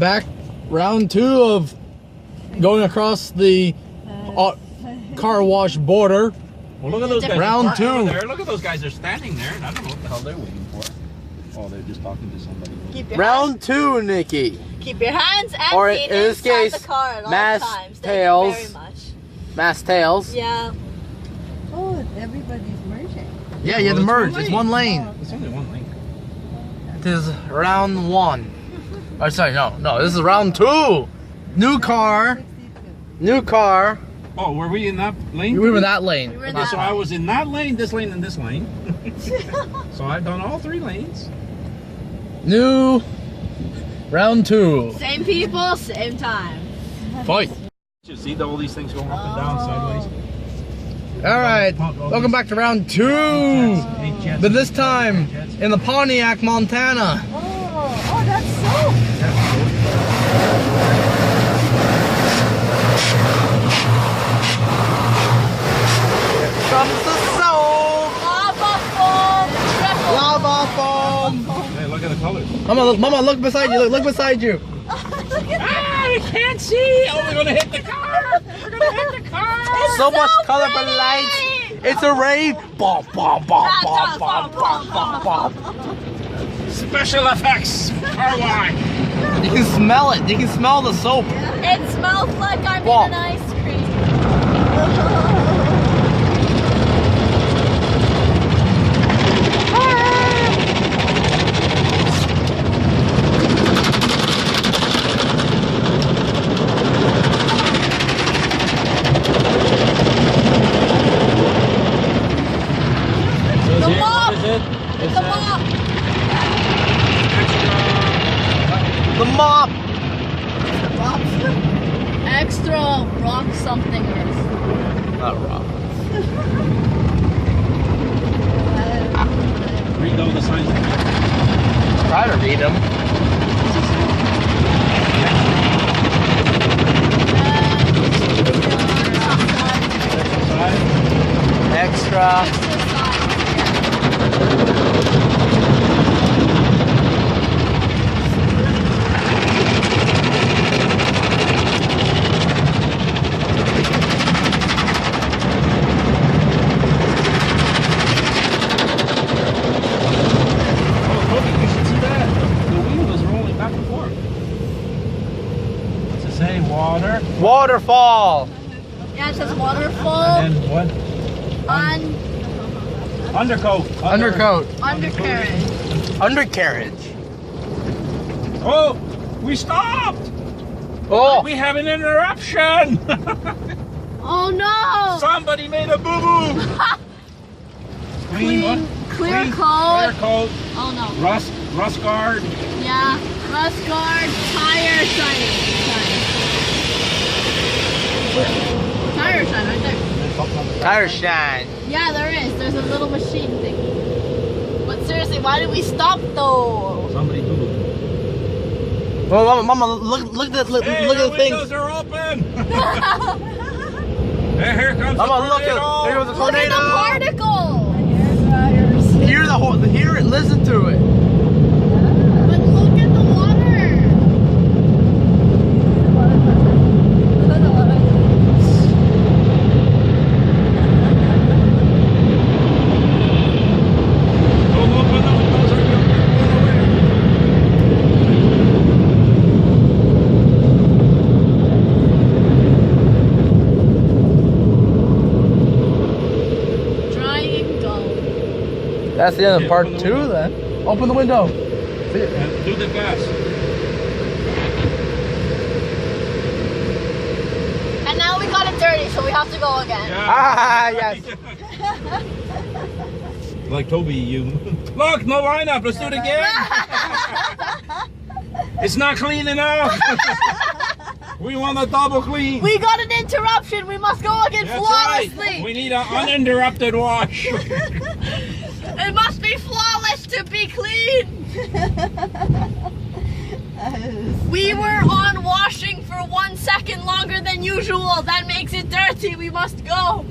back round 2 of going across the car wash border. Well, look at those guys. Round 2. There. Look at those guys. They're standing there, and I don't know what the hell they're waiting for. Oh, they're just talking to somebody. Round 2, Nikki. Keep your hands and Or feet in this inside case, the car at all mass times. tails. Thank you very much. Mass tails. Yeah. Oh, everybody's merging. Yeah, you have to merge. It's one lane. It's only one lane. This is round 1. Oh, sorry, no. This is round 2. New car. 62. New car. Oh, were we in that lane? We were in that lane. We were in Okay, that so I was in that lane, this lane, and this lane. So I've done all 3 lanes. New round 2. Same people, same time. Fight. You see all these things going up and down sideways? All right. Welcome back to round 2. But this time in the Pontiac, Montana. Oh, that's so. Comes the soap. Lava foam, triple. Lava foam. Hey, look at the colors. Mama, look beside you. Look beside you. Ah, we can't see! Oh, we're gonna hit the car! We're gonna hit the car! So much colorful lights. It's a rain. Bom, bom, bom, bom, bom, bom, bom, bom. Special effects! Car wash! You can smell it. You can smell the soap. It smells like I'm Wow. in an ice cream. So The here, mop. what is it? It's The mop. The mop. Extra rock something. Not rock. Read all the signs. Try to read them. Extra. Oh, Toby, you should see that. The wheel is rolling back and forth. What's it say? Water. Waterfall. Yeah, it says waterfall And then what? on Undercoat. Undercoat. undercarriage. Undercarriage. Oh, we stopped. Oh. We have an interruption. Oh no! Somebody made a boo-boo. Clear Clear coat. coat. Oh no. Rust guard. Yeah. Rust guard, tire shine. Tire shine right there. Tire shine. Yeah, there is. There's a little machine thing. But seriously, why did we stop though? Somebody boo-boo. Well, Mama, look at the Hey, look the at the things. windows are open. Hey, here comes Mama, the look at tornado. there goes the Look at tornado. the particle. Hear the whole. Hear it. Listen to it. But look at the water. Don't open the windows or you'll get blown away. Triangle. That's the end of Okay, part open the 2 window. then. Open the window. And do the gas. And now we got it dirty, so we have to go again. Yeah. Ah, yes. Like Toby, you. Look, no lineup. Let's do it again. It's not clean enough. We want a double clean. We got an interruption. We must go again That's flawlessly. right. We need an uninterrupted wash. It must be flawless to be clean. We were on washing for 1 second longer than usual. That makes it dirty. We must go.